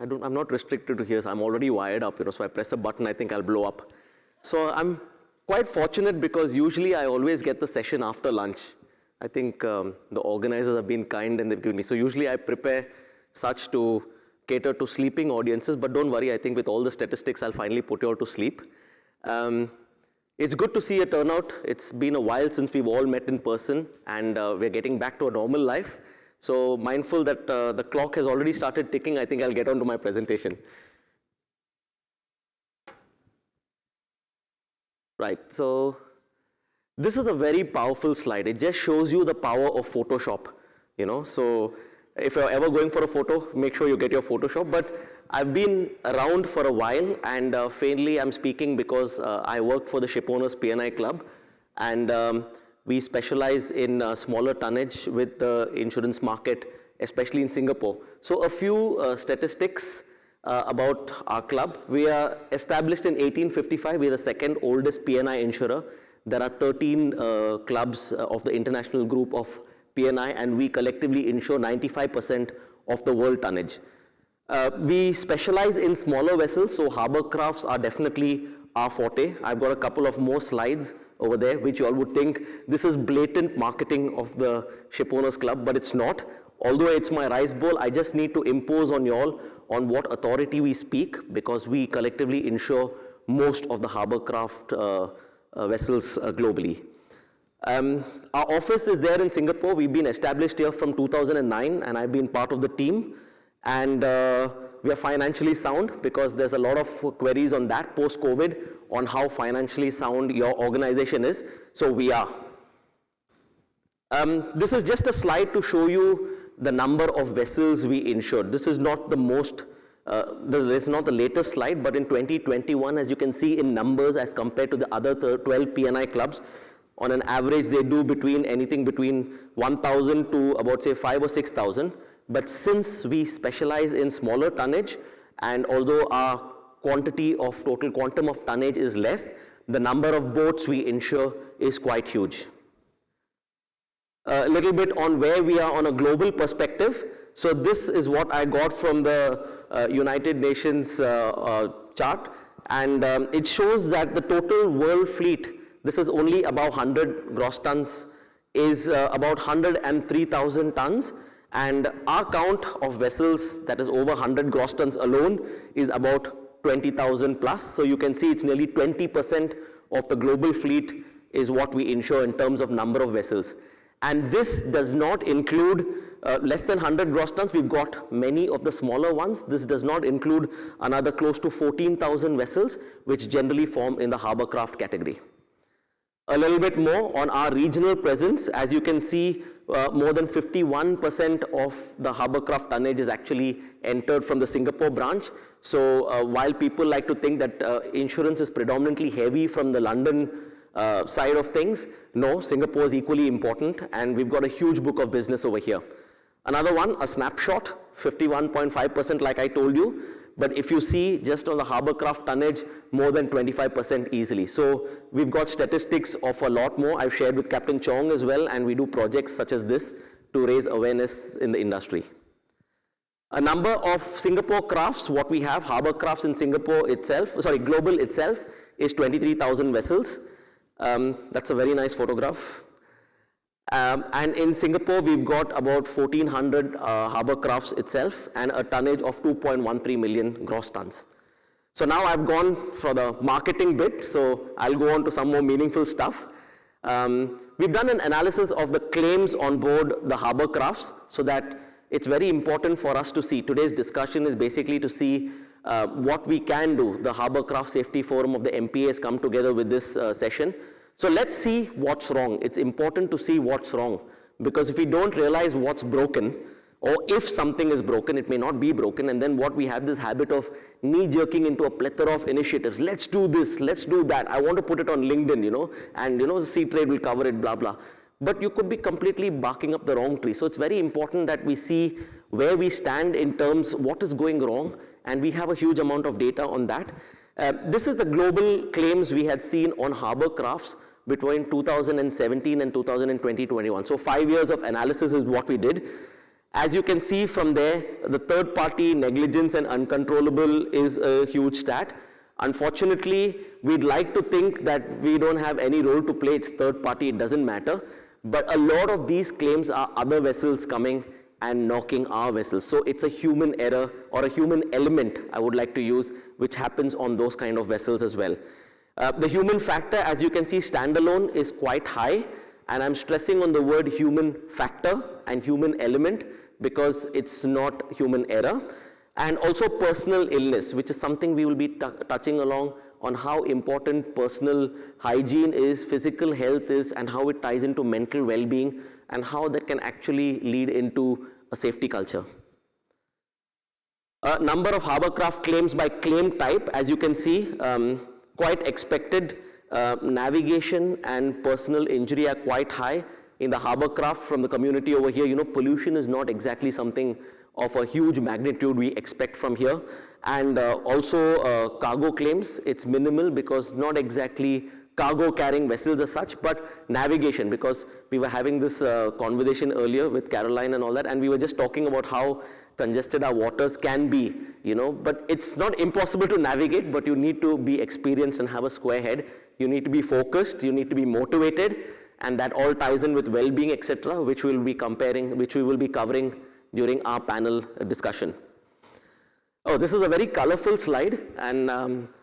I'm not restricted to here, so I'm already wired up, so I press a button, I think I'll blow up. So I'm quite fortunate because usually I always get the session after lunch. I think the organizers have been kind and they've given me. So usually I prepare such to cater to sleeping audiences, but don't worry, I think with all the statistics, I'll finally put you all to sleep. It's good to see a turnout. It's been a while since we've all met in person, and we're getting back to a normal life. So mindful that the clock has already started ticking, I think I'll get on to my presentation. Right, so this is a very powerful slide. It just shows you the power of Photoshop, So if you're ever going for a photo, make sure you get your Photoshop. But I've been around for a while, and faintly I'm speaking because I work for the Shipowners P&I Club, and we specialize in smaller tonnage with the insurance market, especially in Singapore. So a few statistics about our club. We are established in 1855. We're the second oldest P&I insurer. There are 13 clubs of the international group of P&I, and we collectively insure 95% of the world tonnage. We specialize in smaller vessels, so harbor crafts are definitely our forte. I've got a couple of more slides over there, which you all would think this is blatant marketing of the Shipowners Club, but it's not. Although it's my rice bowl, I just need to impose on you all on what authority we speak, because we collectively insure most of the harbor craft vessels globally. Our office is there in Singapore. We've been established here from 2009, and I've been part of the team. And we are financially sound, because there's a lot of queries on that post-COVID on how financially sound your organization is. So we are. This is just a slide to show you the number of vessels we insured. This is not the most, this is not the latest slide, but in 2021, as you can see in numbers as compared to the other 12 P&I clubs, on an average, they do anything between 1,000 to about say 5,000 or 6,000. But since we specialize in smaller tonnage, and although our quantity of total quantum of tonnage is less, the number of boats we insure is quite huge. A little bit on where we are on a global perspective. So this is what I got from the United Nations chart, and it shows that the total world fleet, this is only about 100 gross tons, is about 103,000 tons, and our count of vessels that is over 100 gross tons alone is about 20,000 plus. So you can see it's nearly 20% of the global fleet is what we insure in terms of number of vessels. And this does not include less than 100 gross tons. We've got many of the smaller ones. This does not include another close to 14,000 vessels, which generally form in the harbor craft category. A little bit more on our regional presence. As you can see, more than 51% of the harbor craft tonnage is actually entered from the Singapore branch. So while people like to think that insurance is predominantly heavy from the London side of things, no, Singapore is equally important, and we've got a huge book of business over here. Another one, a snapshot, 51.5% like I told you. But if you see just on the harbor craft tonnage, more than 25% easily. So we've got statistics of a lot more. I've shared with Captain Chong as well, and we do projects such as this to raise awareness in the industry. A number of Singapore crafts, what we have, harbor crafts in Singapore itself, global itself, is 23,000 vessels. That's a very nice photograph. And in Singapore, we've got about 1,400 harbor crafts itself, and a tonnage of 2.13 million gross tons. So now I've gone for the marketing bit, so I'll go on to some more meaningful stuff. We've done an analysis of the claims on board the harbor crafts, so that it's very important for us to see. Today's discussion is basically to see what we can do. The Harbor Craft Safety Forum of the MPA has come together with this session. So let's see what's wrong. It's important to see what's wrong, because if we don't realize what's broken, or if something is broken, it may not be broken, and then what we have this habit of knee-jerking into a plethora of initiatives. Let's do this, let's do that. I want to put it on LinkedIn, and Sea Trade will cover it, blah, blah. But you could be completely barking up the wrong tree. So it's very important that we see where we stand in terms of what is going wrong, and we have a huge amount of data on that. This is the global claims we had seen on harbor crafts between 2017 and 2020-21. So 5 years of analysis is what we did. As you can see from there, the third party negligence and uncontrollable is a huge stat. Unfortunately, we'd like to think that we don't have any role to play, it's third party, it doesn't matter. But a lot of these claims are other vessels coming and knocking our vessels. So it's a human error or a human element, I would like to use, which happens on those kind of vessels as well. The human factor, as you can see, standalone is quite high, and I'm stressing on the word human factor and human element because it's not human error. And also personal illness, which is something we will be touching along on how important personal hygiene is, physical health is, and how it ties into mental well-being, and how that can actually lead into a safety culture. Number of Harbourcraft claims by claim type, as you can see, quite expected. Navigation and personal injury are quite high. In the Harbourcraft from the community over here, pollution is not exactly something of a huge magnitude we expect from here. And also cargo claims, it's minimal because not exactly cargo carrying vessels as such, but navigation, because we were having this conversation earlier with Caroline and all that, and we were just talking about how congested our waters can be, but it's not impossible to navigate, but you need to be experienced and have a square head. You need to be focused, you need to be motivated, and that all ties in with well-being, etc., which we will be covering during our panel discussion. Oh, this is a very colorful slide, and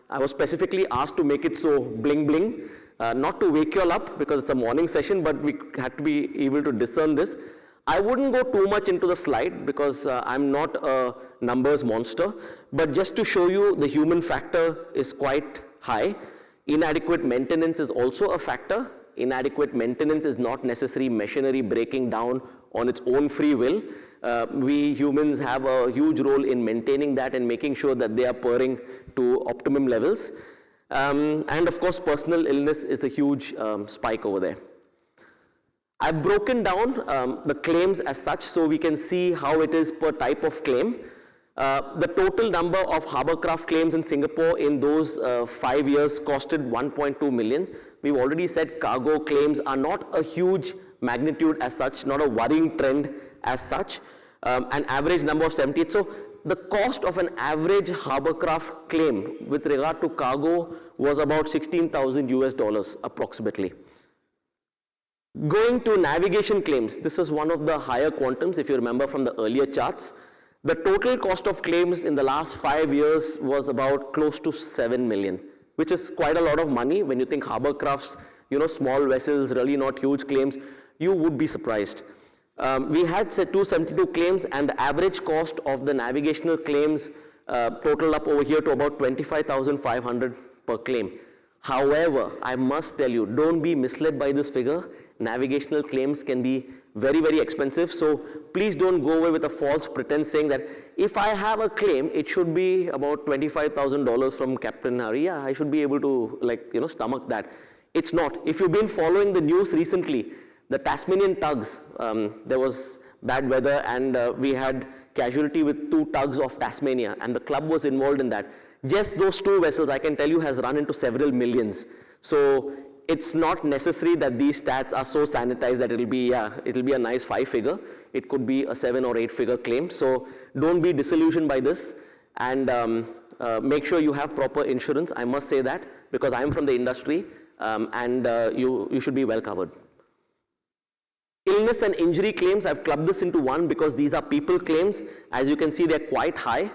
I was specifically asked to make it so bling bling, not to wake you all up because it's a morning session, but we had to be able to discern this. I wouldn't go too much into the slide because I'm not a numbers monster, but just to show you the human factor is quite high. Inadequate maintenance is also a factor. Inadequate maintenance is not necessarily machinery breaking down on its own free will. We humans have a huge role in maintaining that and making sure that they are purring to optimum levels. And of course, personal illness is a huge spike over there. I've broken down the claims as such so we can see how it is per type of claim. The total number of Harbourcraft claims in Singapore in those 5 years costed 1.2 million. We've already said cargo claims are not a huge magnitude as such, not a worrying trend as such. An average number of 78. So the cost of an average Harbourcraft claim with regard to cargo was about $16,000 approximately. Going to navigation claims, this is one of the higher quantums if you remember from the earlier charts. The total cost of claims in the last 5 years was about close to 7 million, which is quite a lot of money. When you think Harbourcrafts, small vessels, really not huge claims, you would be surprised. We had 272 claims, and the average cost of the navigational claims totaled up over here to about 25,500 per claim. However, I must tell you, don't be misled by this figure. Navigational claims can be very, very expensive. So please don't go away with a false pretense saying that if I have a claim, it should be about $25,000 from Captain Hari. Yeah, I should be able to stomach that. It's not. If you've been following the news recently, the Tasmanian tugs, there was bad weather and we had casualty with 2 tugs of Tasmania, and the club was involved in that. Just those 2 vessels, I can tell you, has run into several millions. So it's not necessary that these stats are so sanitized that it'll be a nice 5-figure. It could be a 7 or 8-figure claim. So don't be disillusioned by this, and make sure you have proper insurance. I must say that because I'm from the industry, and you should be well covered. Illness and injury claims, I've clubbed this into one because these are people claims. As you can see, they're quite high.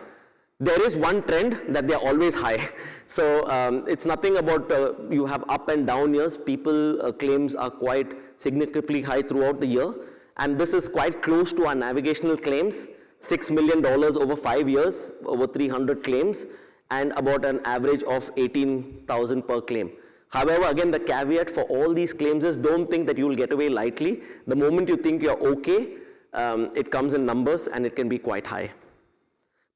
There is one trend that they're always high. So it's nothing about you have up and down years. People claims are quite significantly high throughout the year. And this is quite close to our navigational claims, $6 million over 5 years, over 300 claims, and about an average of 18,000 per claim. However, again, the caveat for all these claims is don't think that you will get away lightly. The moment you think you're okay, it comes in numbers and it can be quite high.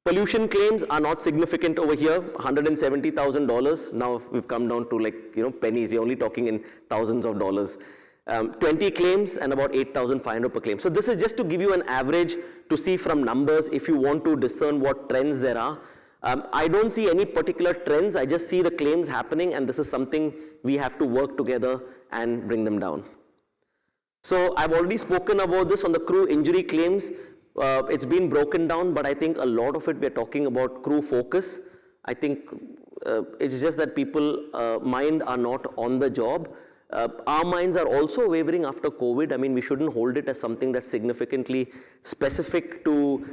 Pollution claims are not significant over here, $170,000. Now we've come down to pennies. We're only talking in thousands of dollars. 20 claims and about 8,500 per claim. So this is just to give you an average to see from numbers if you want to discern what trends there are. I don't see any particular trends. I just see the claims happening, and this is something we have to work together and bring them down. So I've already spoken about this on the crew injury claims. It's been broken down, but I think a lot of it we're talking about crew focus. I think it's just that people mind are not on the job. Our minds are also wavering after COVID. I mean, we shouldn't hold it as something that's significantly specific to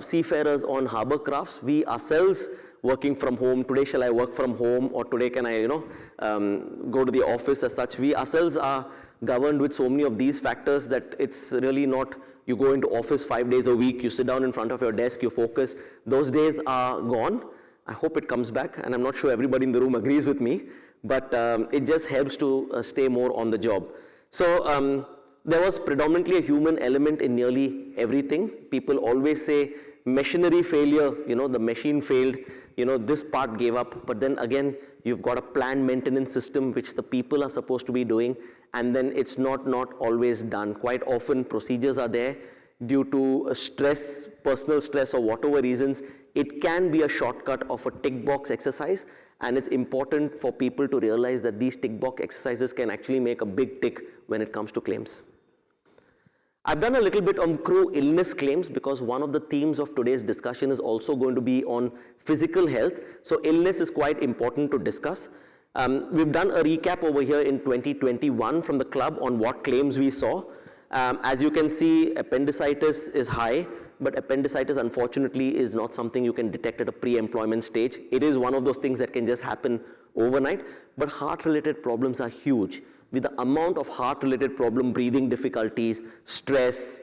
seafarers on harbour crafts. We ourselves working from home, today shall I work from home, or today can I, go to the office as such. We ourselves are governed with so many of these factors that it's really not, you go into office 5 days a week, you sit down in front of your desk, you focus. Those days are gone. I hope it comes back, and I'm not sure everybody in the room agrees with me, but it just helps to stay more on the job. So there was predominantly a human element in nearly everything. People always say machinery failure, the machine failed, this part gave up, but then again, you've got a planned maintenance system which the people are supposed to be doing, and then it's not always done. Quite often procedures are there due to stress, personal stress or whatever reasons. It can be a shortcut of a tick box exercise, and it's important for people to realize that these tick box exercises can actually make a big tick when it comes to claims. I've done a little bit on crew illness claims because one of the themes of today's discussion is also going to be on physical health. So illness is quite important to discuss. We've done a recap over here in 2021 from the club on what claims we saw. As you can see, appendicitis is high, but appendicitis unfortunately is not something you can detect at a pre-employment stage. It is one of those things that can just happen overnight, but heart-related problems are huge. With the amount of heart-related problem, breathing difficulties, stress,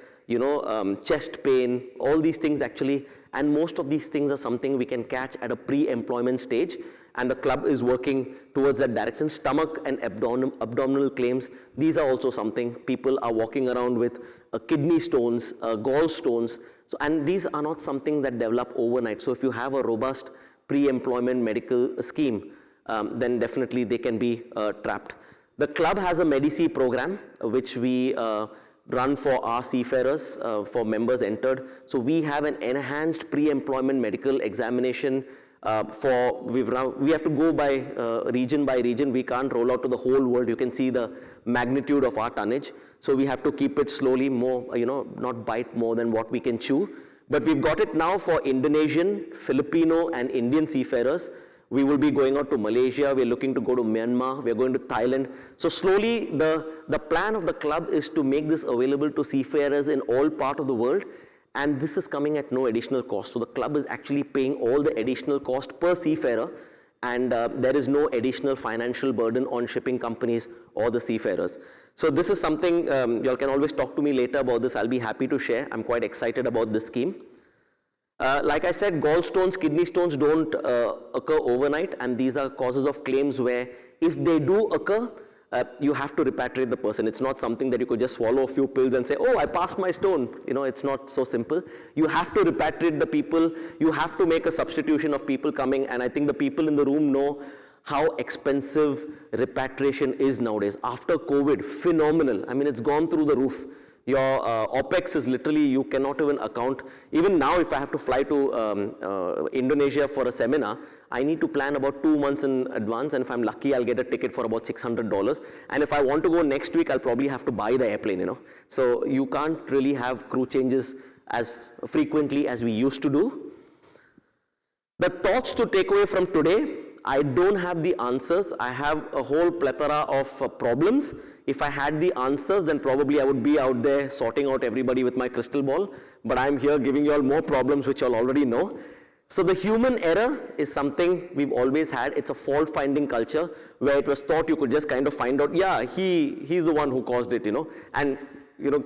chest pain, all these things actually, and most of these things are something we can catch at a pre-employment stage, and the club is working towards that direction. Stomach and abdominal claims, these are also something people are walking around with, kidney stones, gallstones, and these are not something that develop overnight. So if you have a robust pre-employment medical scheme, then definitely they can be trapped. The club has a Medici program, which we run for our seafarers, for members entered. So we have an enhanced pre-employment medical examination we have to go by region. We can't roll out to the whole world. You can see the magnitude of our tonnage. So we have to keep it slowly more, not bite more than what we can chew. But we've got it now for Indonesian, Filipino, and Indian seafarers. We will be going out to Malaysia. We're looking to go to Myanmar. We're going to Thailand. So slowly, the plan of the club is to make this available to seafarers in all parts of the world. And this is coming at no additional cost. So the club is actually paying all the additional cost per seafarer, and there is no additional financial burden on shipping companies or the seafarers. So this is something, you all can always talk to me later about this. I'll be happy to share. I'm quite excited about this scheme. Like I said, gallstones, kidney stones don't occur overnight, and these are causes of claims where if they do occur, you have to repatriate the person. It's not something that you could just swallow a few pills and say, oh, I passed my stone. It's not so simple. You have to repatriate the people. You have to make a substitution of people coming, and I think the people in the room know how expensive repatriation is nowadays. After COVID, phenomenal. I mean, it's gone through the roof. Your OPEX is literally, you cannot even account. Even now, if I have to fly to Indonesia for a seminar, I need to plan about 2 months in advance, and if I'm lucky, I'll get a ticket for about $600. And if I want to go next week, I'll probably have to buy the airplane, So you can't really have crew changes as frequently as we used to do. The thoughts to take away from today, I don't have the answers. I have a whole plethora of problems. If I had the answers, then probably I would be out there sorting out everybody with my crystal ball. But I'm here giving you all more problems which you all already know. So the human error is something we've always had. It's a fault-finding culture where it was thought you could just kind of find out, yeah, he's the one who caused it, and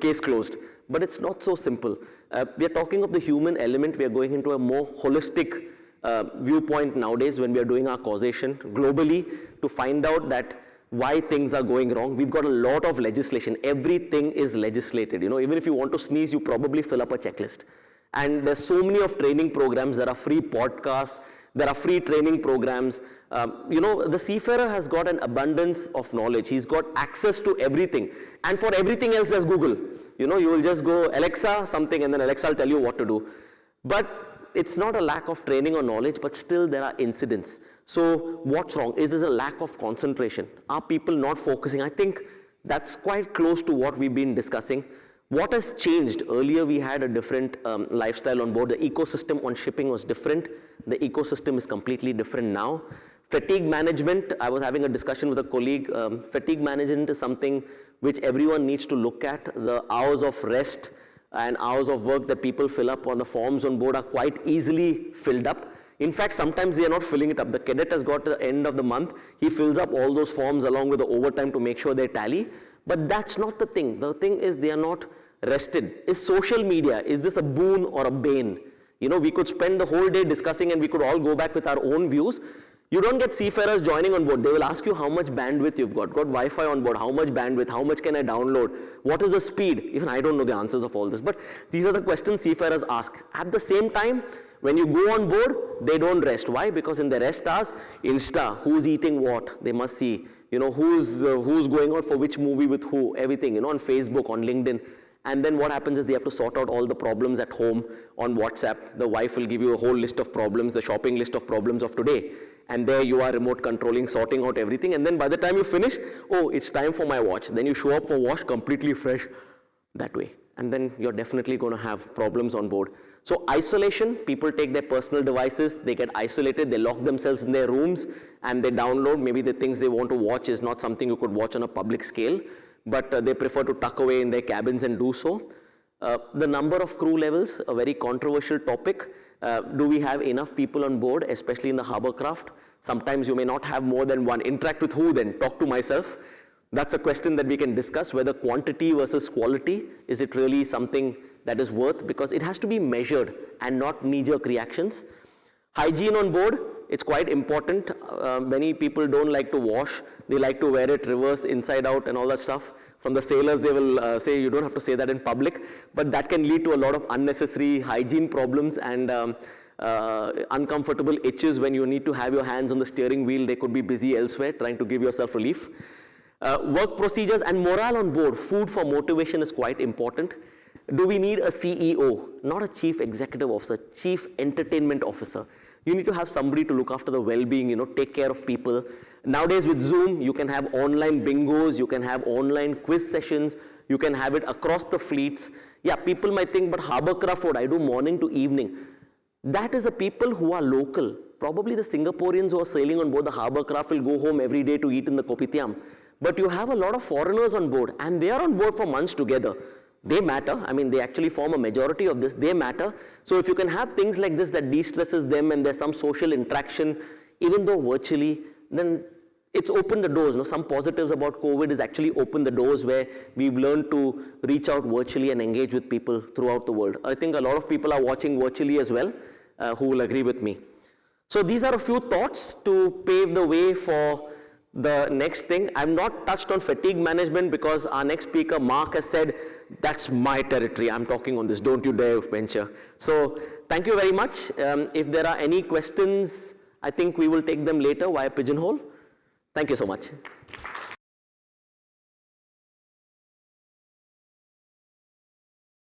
case closed. But it's not so simple. We're talking of the human element. We are going into a more holistic viewpoint nowadays when we are doing our causation globally to find out that why things are going wrong. We've got a lot of legislation. Everything is legislated. Even if you want to sneeze, you probably fill up a checklist. And there's so many of training programs. There are free podcasts. There are free training programs. The seafarer has got an abundance of knowledge. He's got access to everything. And for everything else, there's Google. You will just go Alexa something, and then Alexa will tell you what to do. But it's not a lack of training or knowledge, but still there are incidents. So what's wrong? Is this a lack of concentration? Are people not focusing? I think that's quite close to what we've been discussing. What has changed? Earlier we had a different lifestyle on board. The ecosystem on shipping was different. The ecosystem is completely different now. Fatigue management, I was having a discussion with a colleague. Fatigue management is something which everyone needs to look at. The hours of rest and hours of work that people fill up on the forms on board are quite easily filled up. In fact, sometimes they are not filling it up. The cadet has got to the end of the month, he fills up all those forms along with the overtime to make sure they tally. But that's not the thing. The thing is they are not rested. Is social media, is this a boon or a bane? You know, we could spend the whole day discussing and we could all go back with our own views. You don't get seafarers joining on board. They will ask you how much bandwidth you've got Wi-Fi on board, how much bandwidth, how much can I download, what is the speed? Even I don't know the answers of all this, but these are the questions seafarers ask. At the same time, when you go on board, they don't rest. Why? Because in the rest hours, Insta, who's eating what, they must see. You know, who's going out for which movie with who, everything, you know, on Facebook, on LinkedIn. And then what happens is they have to sort out all the problems at home on WhatsApp. The wife will give you a whole list of problems, the shopping list of problems of today. And there you are remote controlling, sorting out everything. And then by the time you finish, oh, it's time for my watch. Then you show up for wash completely fresh that way. And then you're definitely going to have problems on board. So isolation, people take their personal devices, they get isolated, they lock themselves in their rooms and they download. Maybe the things they want to watch is not something you could watch on a public scale, but they prefer to tuck away in their cabins and do so. The number of crew levels, a very controversial topic. Do we have enough people on board, especially in the harbour craft? Sometimes you may not have more than one. Interact with who then? Talk to myself. That's a question that we can discuss, whether quantity versus quality, is it really something that is worth? Because it has to be measured and not knee-jerk reactions. Hygiene on board, it's quite important. Many people don't like to wash. They like to wear it reverse, inside out and all that stuff. From the sailors, they will say you don't have to say that in public, but that can lead to a lot of unnecessary hygiene problems and uncomfortable itches when you need to have your hands on the steering wheel. They could be busy elsewhere trying to give yourself relief. Work procedures and morale on board. Food for motivation is quite important. Do we need a CEO? Not a chief executive officer, chief entertainment officer. You need to have somebody to look after the well-being, you know, take care of people. Nowadays with Zoom, you can have online bingos, you can have online quiz sessions, you can have it across the fleets. Yeah, people might think, but harbour craft, what I do morning to evening. That is the people who are local. Probably the Singaporeans who are sailing on board the harbour craft will go home every day to eat in the kopitiam. But you have a lot of foreigners on board and they are on board for months together. They matter. I mean, they actually form a majority of this. They matter. So if you can have things like this that de-stresses them and there's some social interaction, even though virtually, then it's opened the doors. You know, some positives about COVID is actually opened the doors where we've learned to reach out virtually and engage with people throughout the world. I think a lot of people are watching virtually as well who will agree with me. So these are a few thoughts to pave the way for the next thing. I've not touched on fatigue management because our next speaker, Mark, has said, that's my territory. I'm talking on this. Don't you dare venture. So thank you very much. If there are any questions, I think we will take them later via Pigeonhole. Thank you so much.